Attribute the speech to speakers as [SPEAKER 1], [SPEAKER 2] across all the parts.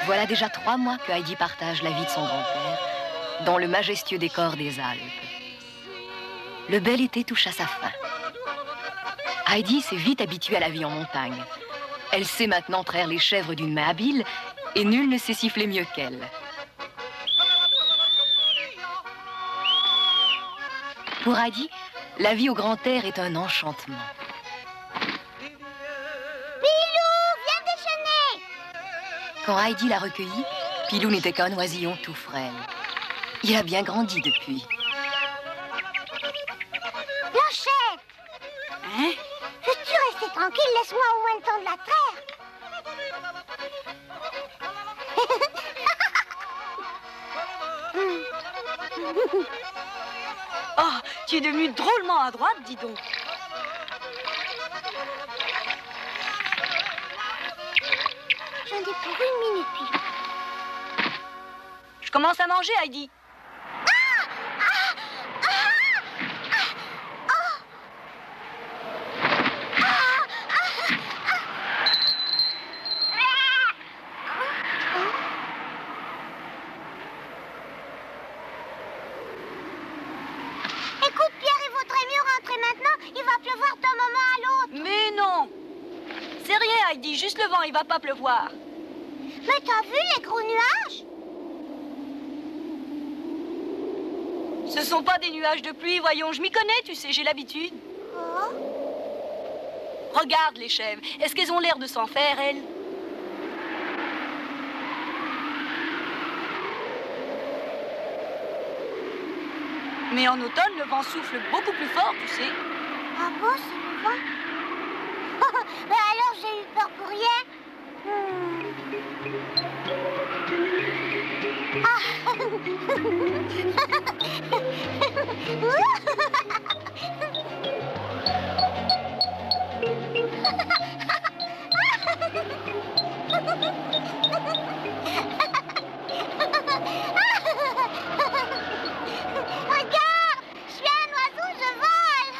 [SPEAKER 1] Voilà déjà 3 mois que Heidi partage la vie de son grand-père dans le majestueux décor des Alpes. Le bel été touche à sa fin. Heidi s'est vite habituée à la vie en montagne. Elle sait maintenant traire les chèvres d'une main habile et nul ne sait siffler mieux qu'elle. Pour Heidi, la vie au grand air est un enchantement.
[SPEAKER 2] Pilou, viens déjeuner!
[SPEAKER 1] Quand Heidi l'a recueilli, Pilou n'était qu'un oisillon tout frêle. Il a bien grandi depuis.
[SPEAKER 2] Blanchette!
[SPEAKER 3] Hein?
[SPEAKER 2] Veux-tu rester tranquille? Laisse-moi au moins le temps de la traire.
[SPEAKER 3] Oh, tu es devenue drôlement à droite, dis donc.
[SPEAKER 2] J'en ai pour 1 minute, Pilou.
[SPEAKER 3] Je commence à manger, Heidi.
[SPEAKER 2] Écoute, Pierre, il vaudrait mieux rentrer maintenant. Il va pleuvoir d'un moment à l'autre.
[SPEAKER 3] Mais non! C'est rien, Heidi, juste le vent, il va pas pleuvoir.
[SPEAKER 2] Mais t'as vu les gros nuages?
[SPEAKER 3] Ce sont pas des nuages de pluie, voyons, je m'y connais, tu sais, j'ai l'habitude.
[SPEAKER 2] Oh.
[SPEAKER 3] Regarde les chèvres, est-ce qu'elles ont l'air de s'en faire, elles? Mais en automne, le vent souffle beaucoup plus fort, tu sais.
[SPEAKER 2] Ah bon, c'est le vent? Ben alors j'ai eu peur pour rien. Regarde, je suis un oiseau, je vole.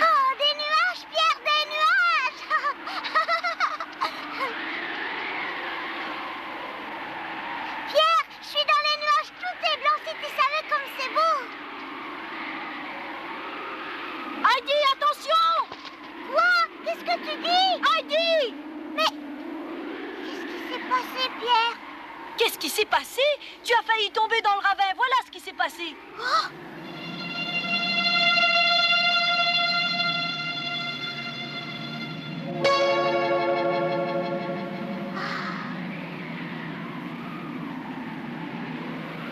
[SPEAKER 2] Oh, des nuages, Pierre, des nuages. Pierre, je suis dans les nuages, tout est blanc, si tu savais comme c'est beau.
[SPEAKER 3] Heidi, attention!
[SPEAKER 2] Quoi? Qu'est-ce que tu dis?
[SPEAKER 3] Heidi!
[SPEAKER 2] Mais qu'est-ce qui s'est passé, Pierre?
[SPEAKER 3] Qu'est-ce qui s'est passé? Tu as failli tomber dans le ravin, voilà ce qui s'est passé.
[SPEAKER 2] Oh!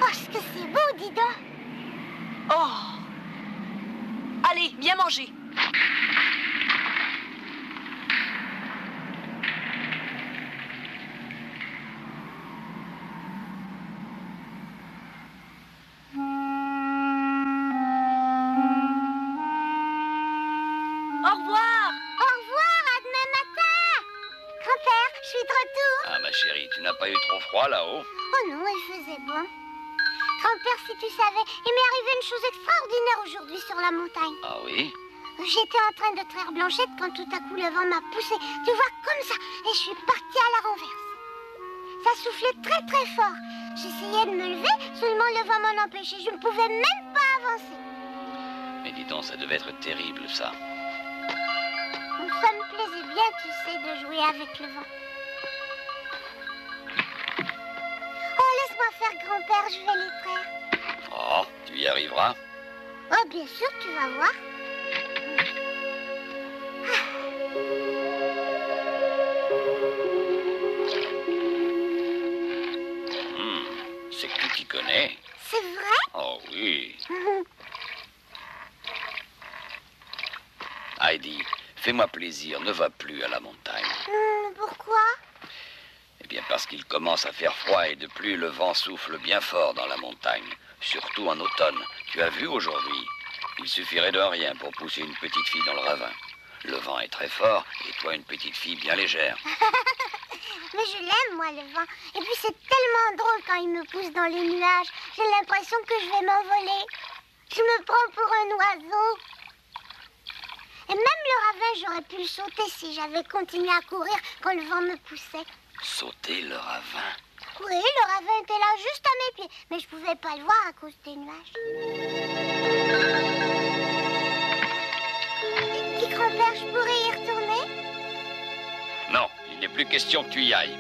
[SPEAKER 2] Oh, ce que c'est beau, dis donc.
[SPEAKER 3] Oh! Allez, viens manger. Au revoir!
[SPEAKER 2] Au revoir, à demain matin. Grand-père, je suis de retour.
[SPEAKER 4] Ah, ma chérie, tu n'as pas eu trop froid là-haut?
[SPEAKER 2] Oh non, il faisait bon. Grand-père, si tu savais, il m'est arrivé une chose extraordinaire aujourd'hui sur la montagne.
[SPEAKER 4] Ah oui?
[SPEAKER 2] J'étais en train de traire Blanchette quand tout à coup le vent m'a poussé, tu vois, comme ça, et je suis partie à la renverse. Ça soufflait très très fort. J'essayais de me lever, seulement le vent m'en empêchait. Je ne pouvais même pas avancer.
[SPEAKER 4] Mais dis donc, ça devait être terrible, ça.
[SPEAKER 2] Ça me plaisait bien, tu sais, de jouer avec le vent. Oh, laisse-moi faire, grand-père, je vais les traire.
[SPEAKER 4] Oh, tu y arriveras?
[SPEAKER 2] Oh, bien sûr, tu vas voir.
[SPEAKER 4] C'est que tu t'y connais.
[SPEAKER 2] C'est vrai?
[SPEAKER 4] Oh oui. Heidi, fais-moi plaisir, ne va plus à la montagne.
[SPEAKER 2] Pourquoi?
[SPEAKER 4] Eh bien parce qu'il commence à faire froid et de plus le vent souffle bien fort dans la montagne, surtout en automne. Tu as vu aujourd'hui? Il suffirait de rien pour pousser une petite fille dans le ravin. Le vent est très fort et toi une petite fille bien légère.
[SPEAKER 2] Mais je l'aime, moi, le vent. Et puis c'est tellement drôle quand il me pousse dans les nuages. J'ai l'impression que je vais m'envoler. Je me prends pour un oiseau. Et même le ravin, j'aurais pu le sauter si j'avais continué à courir quand le vent me poussait.
[SPEAKER 4] Sauter le ravin?
[SPEAKER 2] Oui, le ravin était là juste à mes pieds, mais je pouvais pas le voir à cause des nuages. Dis, grand-père, je pourrais y retourner?
[SPEAKER 4] Non, il n'est plus question que tu y ailles.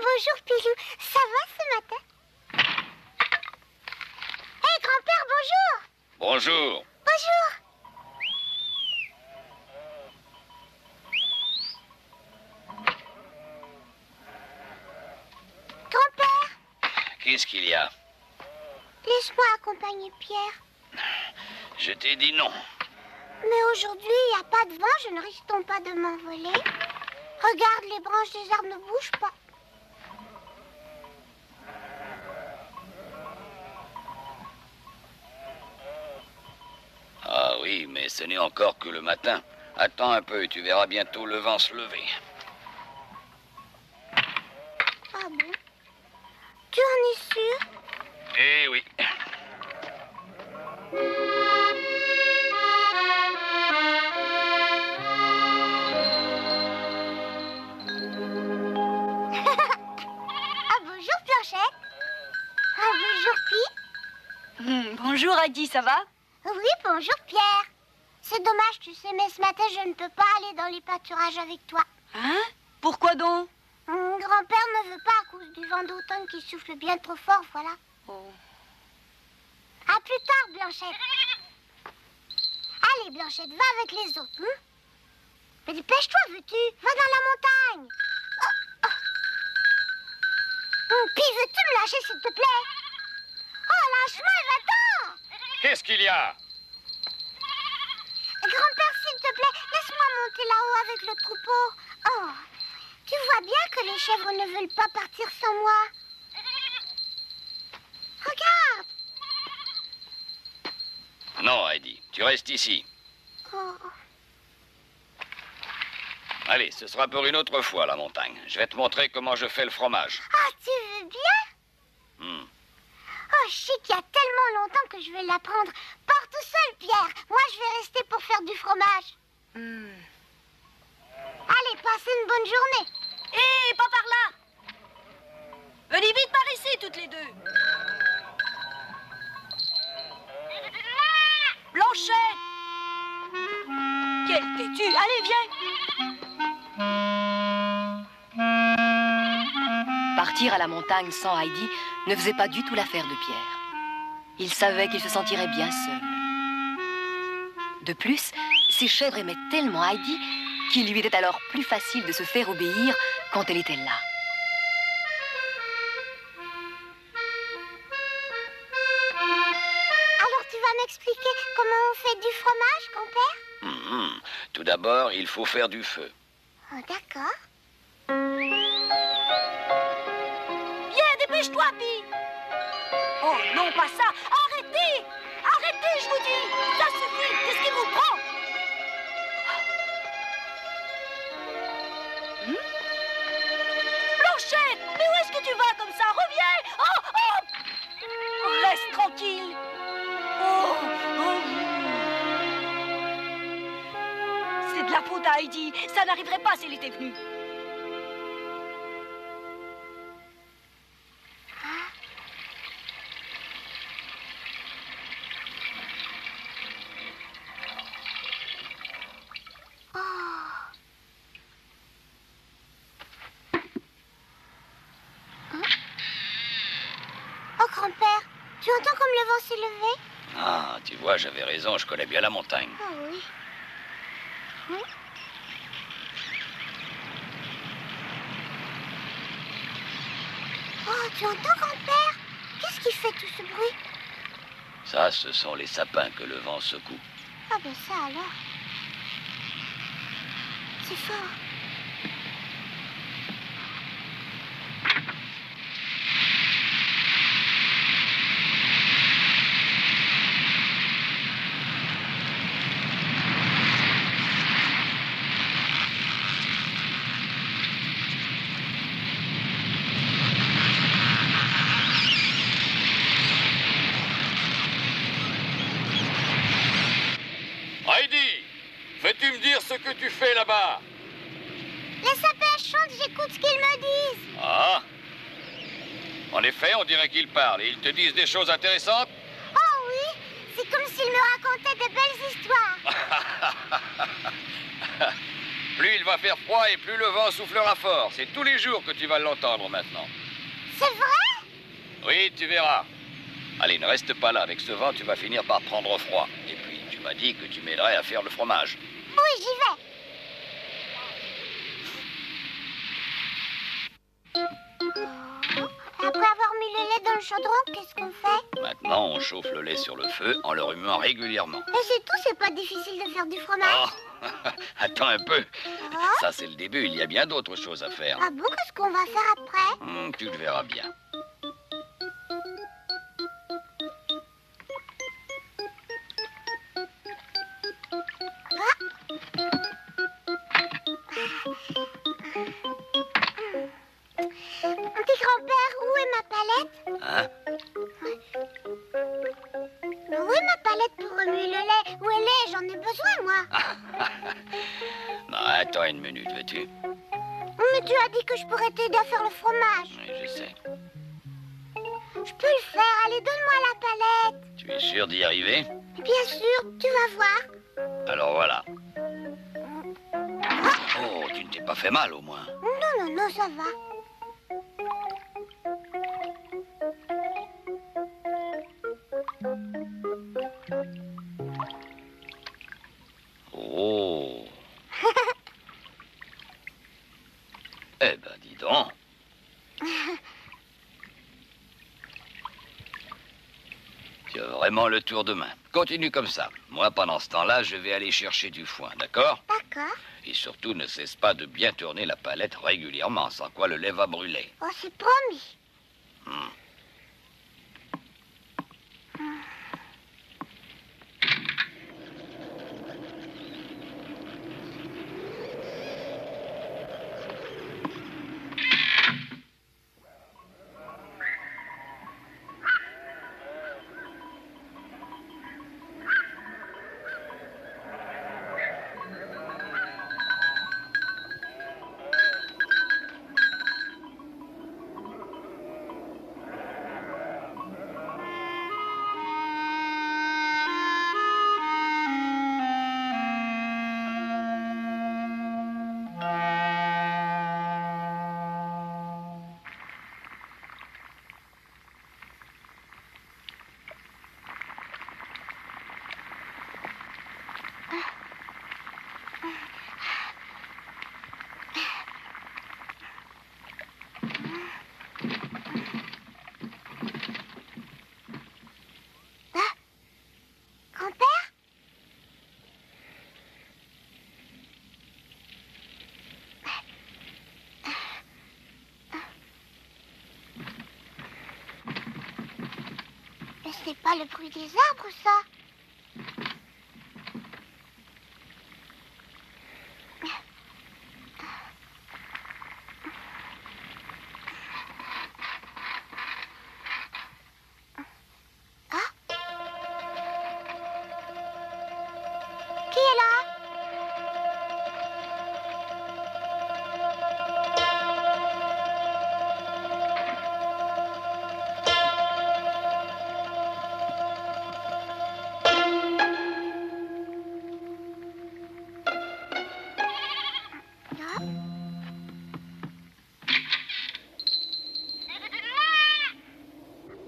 [SPEAKER 2] Bonjour, Pilou. Ça va ce matin? Hé, grand-père, bonjour!
[SPEAKER 4] Bonjour.
[SPEAKER 2] Bonjour! Grand-père,
[SPEAKER 4] Qu'est-ce qu'il y a?
[SPEAKER 2] laisse-moi accompagner Pierre.
[SPEAKER 4] Je t'ai dit non.
[SPEAKER 2] Mais aujourd'hui, il n'y a pas de vent, je ne risque donc pas de m'envoler. Regarde, les branches des arbres ne bougent pas.
[SPEAKER 4] Ah oui, mais ce n'est encore que le matin. Attends un peu et tu verras bientôt le vent se lever.
[SPEAKER 2] Ah bon? Tu en es sûr?
[SPEAKER 4] Eh oui.
[SPEAKER 2] Ah bonjour, Planchette. Ah bonjour, Pi.
[SPEAKER 3] Bonjour Heidi, ça va?
[SPEAKER 2] Oui, bonjour, Pierre. C'est dommage, tu sais, mais ce matin, je ne peux pas aller dans les pâturages avec toi.
[SPEAKER 3] Hein? Pourquoi donc?
[SPEAKER 2] Grand-père ne veut pas à cause du vent d'automne qui souffle bien trop fort, voilà.
[SPEAKER 3] Oh.
[SPEAKER 2] À plus tard, Blanchette. Allez, Blanchette, va avec les autres. Hein? Mais dépêche-toi, veux-tu? Va dans la montagne. Puis, veux-tu me lâcher, s'il te plaît? Oh, lâche-moi, va-t'en!
[SPEAKER 4] Qu'est-ce qu'il y a?
[SPEAKER 2] Grand-père, s'il te plaît, laisse-moi monter là-haut avec le troupeau. Oh, tu vois bien que les chèvres ne veulent pas partir sans moi. Regarde.
[SPEAKER 4] Non, Heidi, tu restes ici.
[SPEAKER 2] Oh.
[SPEAKER 4] Allez, ce sera pour une autre fois, la montagne. Je vais te montrer comment je fais le fromage.
[SPEAKER 2] Ah, tu veux bien? Oh, je sais qu'il y a tellement longtemps que je vais l'apprendre. Pars tout seul, Pierre. Moi, je vais rester pour faire du fromage. Allez, passez une bonne journée.
[SPEAKER 3] Hé, pas par là! Venez vite par ici, toutes les deux! Blanchette! Quelle têtue! Allez, viens!
[SPEAKER 1] Partir à la montagne sans Heidi ne faisait pas du tout l'affaire de Pierre. Il savait qu'il se sentirait bien seul. De plus, ses chèvres aimaient tellement Heidi qu'il lui était alors plus facile de se faire obéir quand elle était là.
[SPEAKER 2] Alors, tu vas m'expliquer comment on fait du fromage, grand-père?
[SPEAKER 4] Tout d'abord, il faut faire du feu.
[SPEAKER 2] Oh, d'accord.
[SPEAKER 3] Viens, dépêche-toi, Pi! Oh, non, pas ça! Arrêtez! Arrêtez, je vous dis! Ça suffit! Qu'est-ce qui vous prend? Blanchette! Mais où est-ce que tu vas comme ça? Reviens! Oh, oh! Reste tranquille! Oh, oh. C'est de la faute à Heidi. Ça n'arriverait pas s'il était venu.
[SPEAKER 2] Oh, grand-père, tu entends comme le vent s'est levé?
[SPEAKER 4] Ah, tu vois, j'avais raison, je connais bien la montagne.
[SPEAKER 2] Oh oui. Oui. Oh, tu entends, grand-père? Qu'est-ce qui fait tout ce bruit?
[SPEAKER 4] Ça, ce sont les sapins que le vent secoue.
[SPEAKER 2] Ah ben ça alors. C'est fort.
[SPEAKER 4] que tu fais là-bas?
[SPEAKER 2] Les sapins chantent, j'écoute ce qu'ils me disent.
[SPEAKER 4] Ah? En effet, on dirait qu'ils parlent. Et ils te disent des choses intéressantes?
[SPEAKER 2] Oh oui, c'est comme s'ils me racontaient de belles histoires.
[SPEAKER 4] Plus il va faire froid et plus le vent soufflera fort. C'est tous les jours que tu vas l'entendre maintenant.
[SPEAKER 2] C'est vrai?
[SPEAKER 4] Oui, tu verras. Allez, ne reste pas là. Avec ce vent, tu vas finir par prendre froid. Et puis, tu m'as dit que tu m'aiderais à faire le fromage.
[SPEAKER 2] Oui, j'y vais. Après avoir mis le lait dans le chaudron, qu'est-ce qu'on fait?
[SPEAKER 4] Maintenant, on chauffe le lait sur le feu en le remuant régulièrement.
[SPEAKER 2] Et c'est tout, c'est pas difficile de faire du fromage.
[SPEAKER 4] Oh, attends un peu.
[SPEAKER 2] Ah.
[SPEAKER 4] Ça, c'est le début. Il y a bien d'autres choses à faire.
[SPEAKER 2] Ah bon, qu'est-ce qu'on va faire après?
[SPEAKER 4] Tu le verras bien.
[SPEAKER 2] Petit grand-père, où est ma palette?
[SPEAKER 4] Hein?
[SPEAKER 2] Où est ma palette pour remuer le lait? Où elle est? J'en ai besoin, moi.
[SPEAKER 4] Non, attends une minute, veux-tu?
[SPEAKER 2] Mais tu as dit que je pourrais t'aider à faire le fromage.
[SPEAKER 4] Oui, je sais.
[SPEAKER 2] Je peux le faire. Allez, donne-moi la palette.
[SPEAKER 4] Tu es sûr d'y arriver?
[SPEAKER 2] Bien sûr, tu vas voir.
[SPEAKER 4] Alors voilà. Oh, tu ne t'es pas fait mal au moins.
[SPEAKER 2] Non, non, non, ça va.
[SPEAKER 4] Oh. Eh ben, dis donc. Tu as vraiment le tour de main. Continue comme ça. Moi, pendant ce temps-là, je vais aller chercher du foin, d'accord?
[SPEAKER 2] D'accord.
[SPEAKER 4] Et surtout, ne cesse pas de bien tourner la palette régulièrement, sans quoi le lait va brûler.
[SPEAKER 2] Oh, c'est promis. Grand-père? Mais c'est pas le bruit des arbres, ça. Qui est là?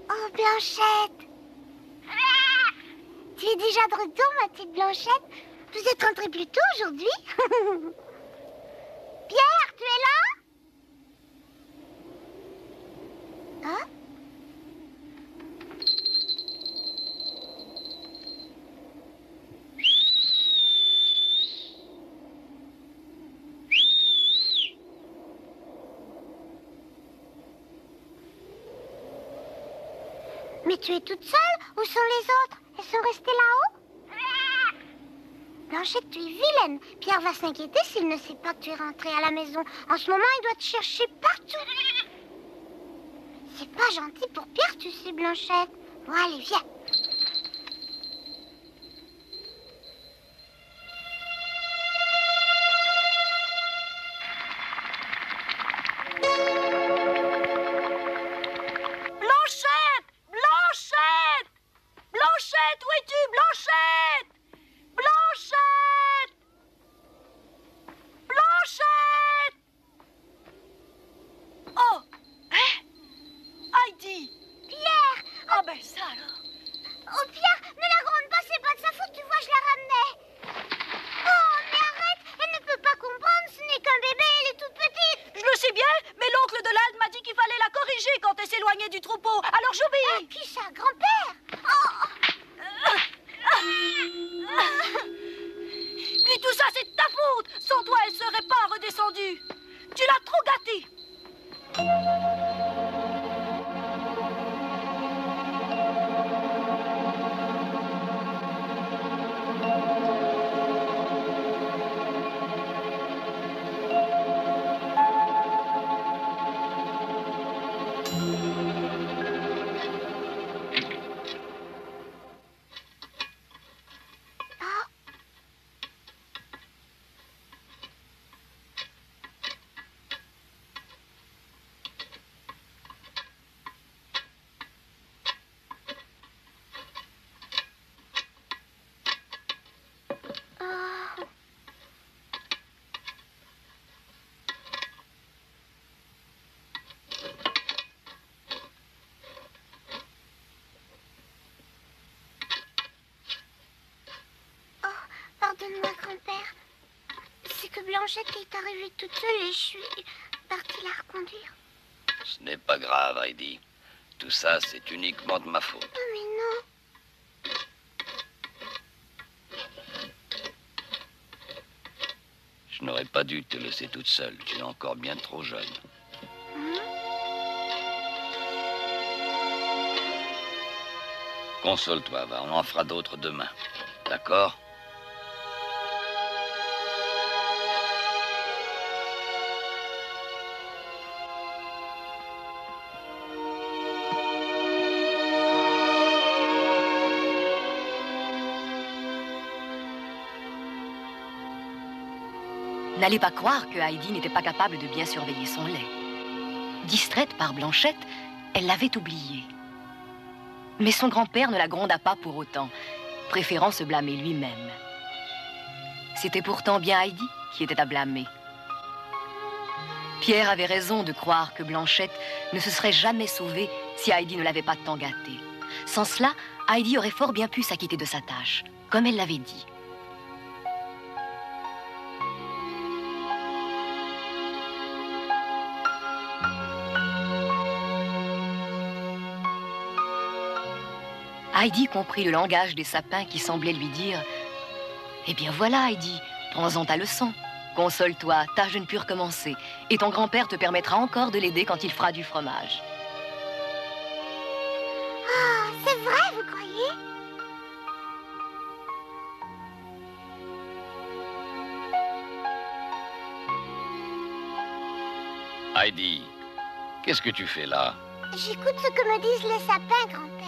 [SPEAKER 2] Oh, Blanchette! Tu es déjà de retour, ma petite Blanchette? Vous êtes rentrée plus tôt aujourd'hui? Pierre, tu es là? Hein? Mais tu es toute seule? Où sont les autres? Elles sont restées là-haut? Blanchette, tu es vilaine. Pierre va s'inquiéter s'il ne sait pas que tu es rentrée à la maison. En ce moment, il doit te chercher partout. C'est pas gentil pour Pierre, tu sais, Blanchette. Bon, allez, viens.
[SPEAKER 3] Ouais, ça alors.
[SPEAKER 2] Oh, Pierre, ne la gronde pas, c'est pas de sa faute, tu vois, je la ramenais. Oh, mais arrête, elle ne peut pas comprendre, ce n'est qu'un bébé, elle est toute petite.
[SPEAKER 3] Je le sais bien, mais l'oncle de l'Alde m'a dit qu'il fallait la corriger quand elle s'éloignait du troupeau. Alors j'obéis.
[SPEAKER 2] Qui ça, grand-père? Oh.
[SPEAKER 3] Puis tout ça, c'est de ta faute. Sans toi, elle serait pas redescendue. Tu l'as trop gâtée.
[SPEAKER 2] Pardonne-moi, grand-père. C'est que Blanchette est arrivée toute seule et je suis partie la reconduire.
[SPEAKER 4] Ce n'est pas grave, Heidi. Tout ça, c'est uniquement de ma faute.
[SPEAKER 2] Oh, mais non.
[SPEAKER 4] Je n'aurais pas dû te laisser toute seule. Tu es encore bien trop jeune. Console-toi, va. On en fera d'autres demain. D'accord?
[SPEAKER 1] N'allez pas croire que Heidi n'était pas capable de bien surveiller son lait. Distraite par Blanchette, elle l'avait oublié. Mais son grand-père ne la gronda pas pour autant, préférant se blâmer lui-même. C'était pourtant bien Heidi qui était à blâmer. Pierre avait raison de croire que Blanchette ne se serait jamais sauvée si Heidi ne l'avait pas tant gâtée. Sans cela, Heidi aurait fort bien pu s'acquitter de sa tâche, comme elle l'avait dit. Heidi comprit le langage des sapins qui semblait lui dire « Eh bien voilà, Heidi, prends-en ta leçon. Console-toi, tâche de ne plus recommencer, et ton grand-père te permettra encore de l'aider quand il fera du fromage. »
[SPEAKER 2] Ah, c'est vrai, vous croyez?
[SPEAKER 4] Heidi, qu'est-ce que tu fais là?
[SPEAKER 2] J'écoute ce que me disent les sapins, grand-père.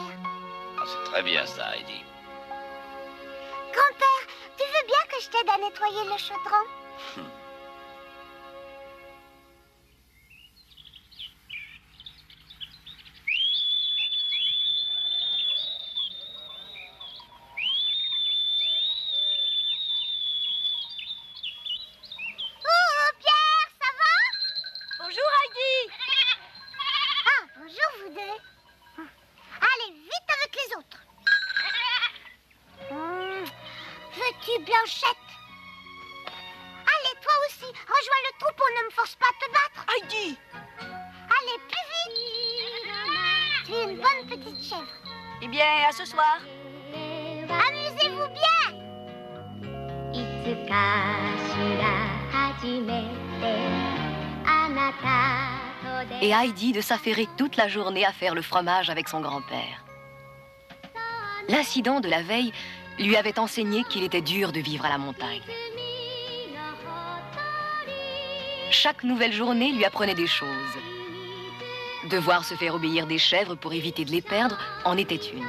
[SPEAKER 4] Ah, c'est très bien ça, Heidi.
[SPEAKER 2] Grand-père, tu veux bien que je t'aide à nettoyer le chaudron? Oh, Pierre, ça va?
[SPEAKER 3] Bonjour, Heidi.
[SPEAKER 2] Ah, bonjour, vous deux. Allez, vite avec les autres. Veux-tu, Blanchette? Allez, toi aussi, rejoins le troupeau, ne me force pas à te battre.
[SPEAKER 3] Heidi.
[SPEAKER 2] Allez, plus vite. Tu es une bonne petite chèvre.
[SPEAKER 3] Eh bien, à ce soir.
[SPEAKER 2] Amusez-vous bien.
[SPEAKER 5] いつかしら初めてあなたと
[SPEAKER 1] Et Heidi de s'affairer toute la journée à faire le fromage avec son grand-père. L'incident de la veille lui avait enseigné qu'il était dur de vivre à la montagne. Chaque nouvelle journée lui apprenait des choses. Devoir se faire obéir des chèvres pour éviter de les perdre en était une.